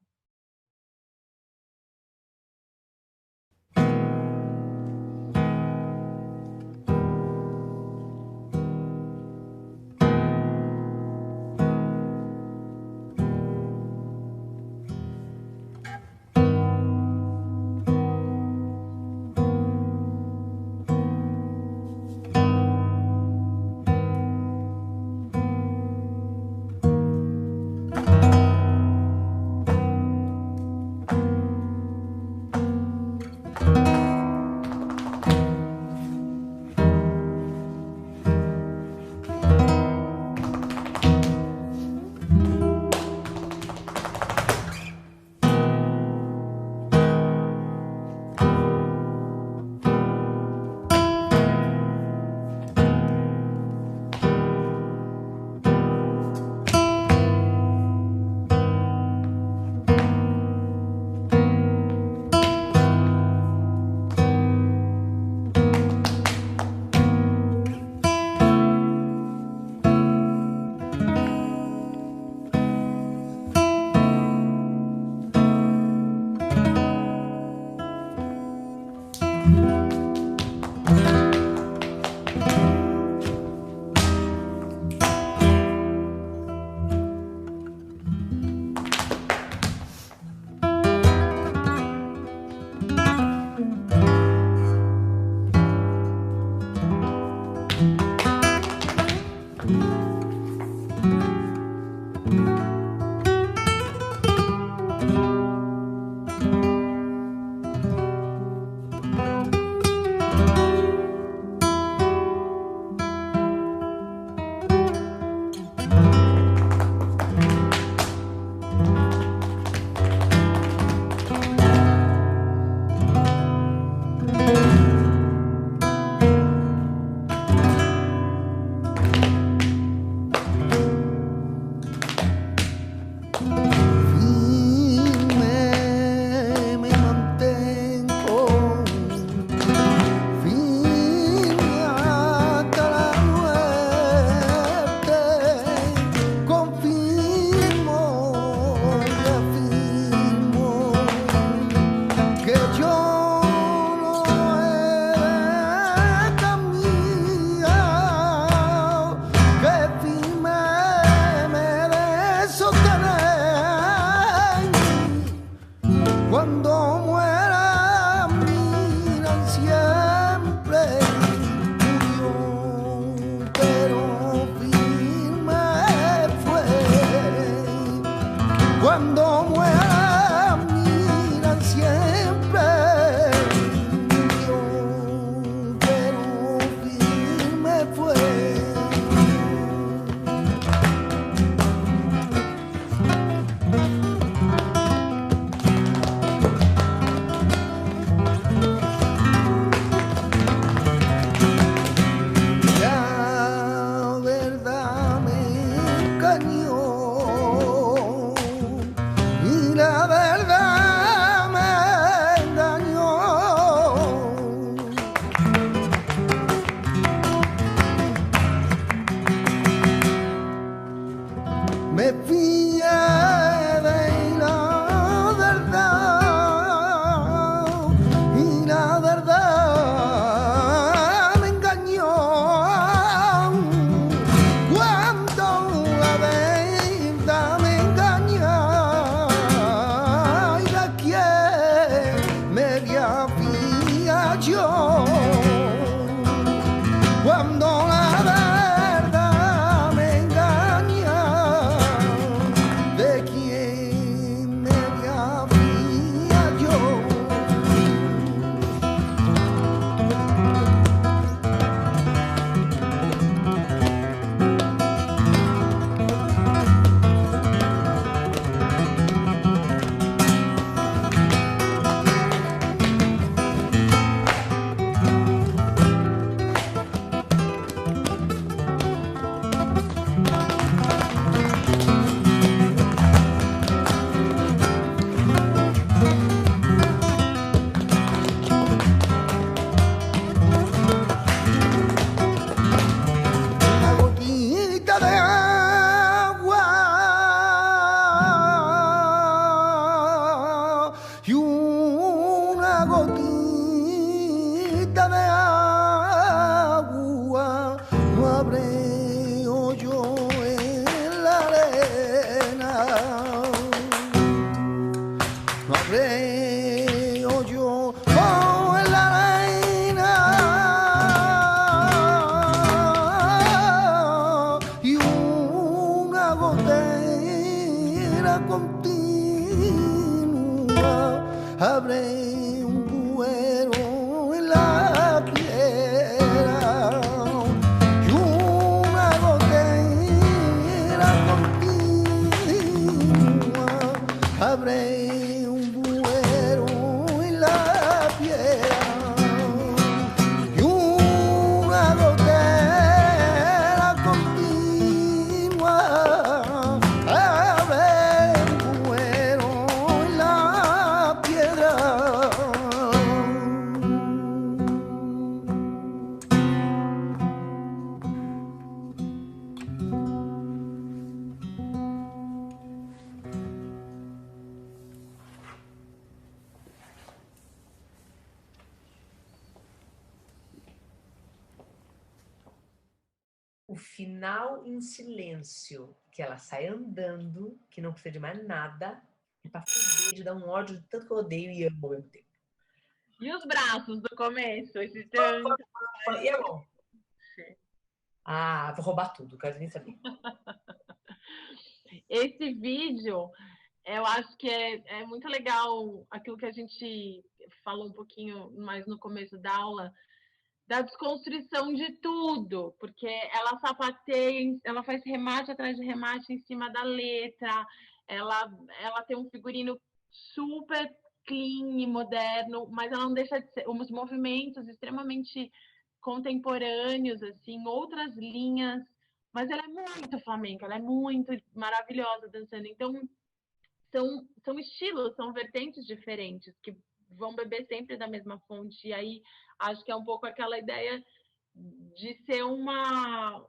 yo cuando la verdad me engaña de quien me había yo. Una gotita de agua y una gotita de agua no habré hoyo en la arena, no habré hoyo en la arena y una gotera continua abre un buero en la piedra y una gotera continua abre un buero en la piedra y una gotera continua abre un buero en la piedra. O final em silêncio, que ela sai andando, que não precisa de mais nada, e pra fuder, de dar um ódio de tanto que eu odeio e amo ao mesmo tempo. E os braços do começo, esses tantos. E é bom. Ah, vou roubar tudo, quero nem saber. Esse vídeo, eu acho que é muito legal aquilo que a gente falou um pouquinho mais no começo da aula, da desconstrução de tudo, porque ela sapateia, ela faz remate atrás de remate em cima da letra, ela tem um figurino super clean e moderno, mas ela não deixa de ser uns movimentos extremamente contemporâneos, assim, outras linhas, mas ela é muito flamenca, ela é muito maravilhosa dançando. Então, são estilos, são vertentes diferentes que vão beber sempre da mesma fonte. E aí, acho que é um pouco aquela ideia de ser uma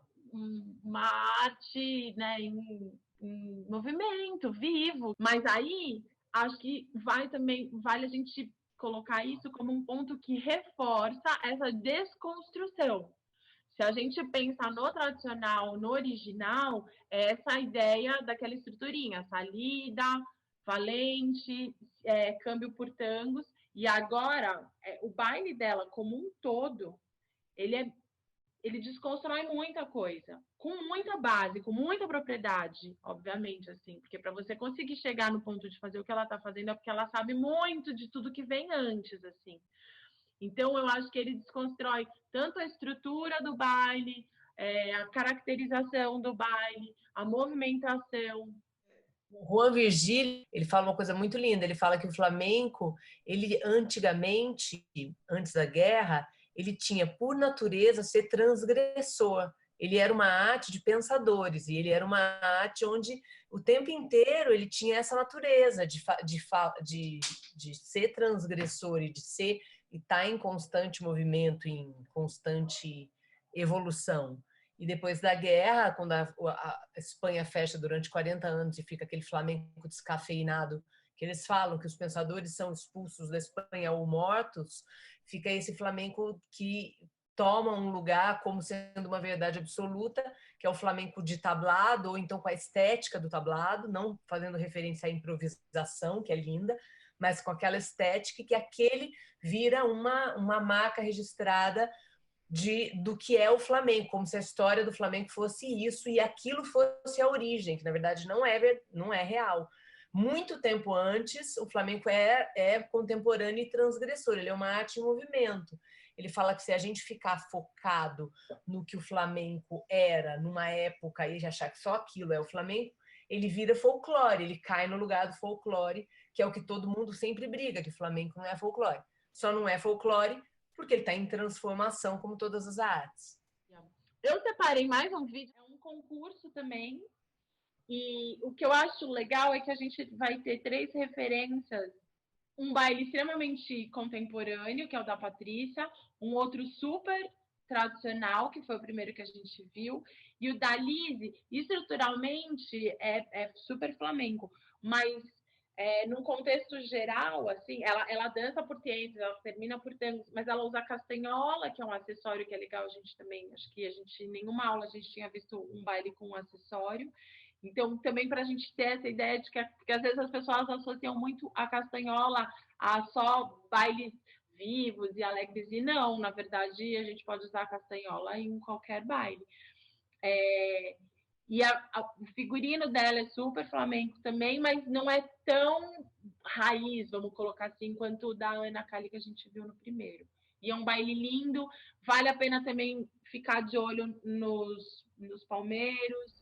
arte, né, em movimento, vivo. Mas aí, acho que vale a gente colocar isso como um ponto que reforça essa desconstrução. Se a gente pensar no tradicional, no original, é essa ideia daquela estruturinha, salida, valente, câmbio por tangos. E agora, o baile dela como um todo, ele desconstrói muita coisa, com muita base, com muita propriedade, obviamente, assim, porque para você conseguir chegar no ponto de fazer o que ela está fazendo é porque ela sabe muito de tudo que vem antes, assim. Então, eu acho que ele desconstrói tanto a estrutura do baile, a caracterização do baile, a movimentação. O Juan Virgílio, ele fala uma coisa muito linda, ele fala que o flamenco, ele antigamente, antes da guerra, ele tinha por natureza ser transgressor. Ele era uma arte de pensadores e ele era uma arte onde o tempo inteiro ele tinha essa natureza de ser transgressor e de ser e estar em constante movimento, em constante evolução. E depois da guerra, quando a Espanha fecha durante 40 anos e fica aquele flamenco descafeinado, que eles falam que os pensadores são expulsos da Espanha ou mortos, fica esse flamenco que toma um lugar como sendo uma verdade absoluta, que é o flamenco de tablado, ou então com a estética do tablado, não fazendo referência à improvisação, que é linda, mas com aquela estética que aquele vira uma marca registrada do que é o flamenco, como se a história do flamenco fosse isso e aquilo fosse a origem, que na verdade não é real. Muito tempo antes, o flamenco é contemporâneo e transgressor, ele é uma arte em movimento. Ele fala que se a gente ficar focado no que o flamenco era numa época e achar que só aquilo é o flamenco, ele vira folclore, ele cai no lugar do folclore, que é o que todo mundo sempre briga, que o flamenco não é folclore. Só não é folclore porque ele está em transformação, como todas as artes. Eu separei mais um vídeo, é um concurso também, e o que eu acho legal é que a gente vai ter 3 referências. Um baile extremamente contemporâneo, que é o da Patrícia, um outro super tradicional, que foi o primeiro que a gente viu, e o da Lise, estruturalmente, é super flamenco, mas num contexto geral, assim, ela dança por tempos, ela termina por tempos, mas ela usa castanhola, que é um acessório que é legal, a gente também, acho que em nenhuma aula a gente tinha visto um baile com um acessório. Então, também para a gente ter essa ideia de que porque às vezes as pessoas associam muito a castanhola a só bailes vivos e alegres, e não, na verdade, a gente pode usar a castanhola em qualquer baile. E o figurino dela é super flamenco também, mas não é tão raiz, vamos colocar assim, quanto o da Ana Cali que a gente viu no primeiro. E é um baile lindo, vale a pena também ficar de olho nos palmeiros.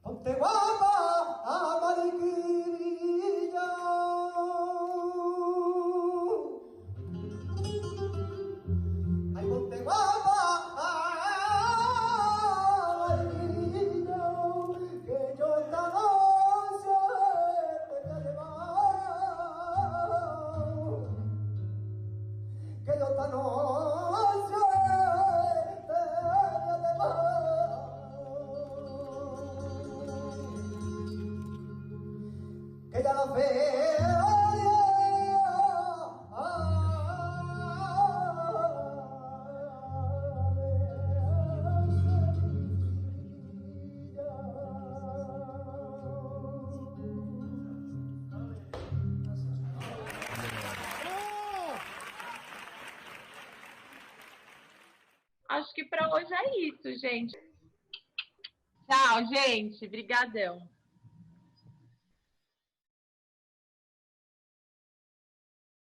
Ponte guapa, mariquilla. Ay, ponte guapa, mariquilla, que yo esta noche te voy a llevar. Que yo esta noche te voy a llevar. Que ya la feria Acho que para hoje é isso, gente. Tchau, gente. Brigadão.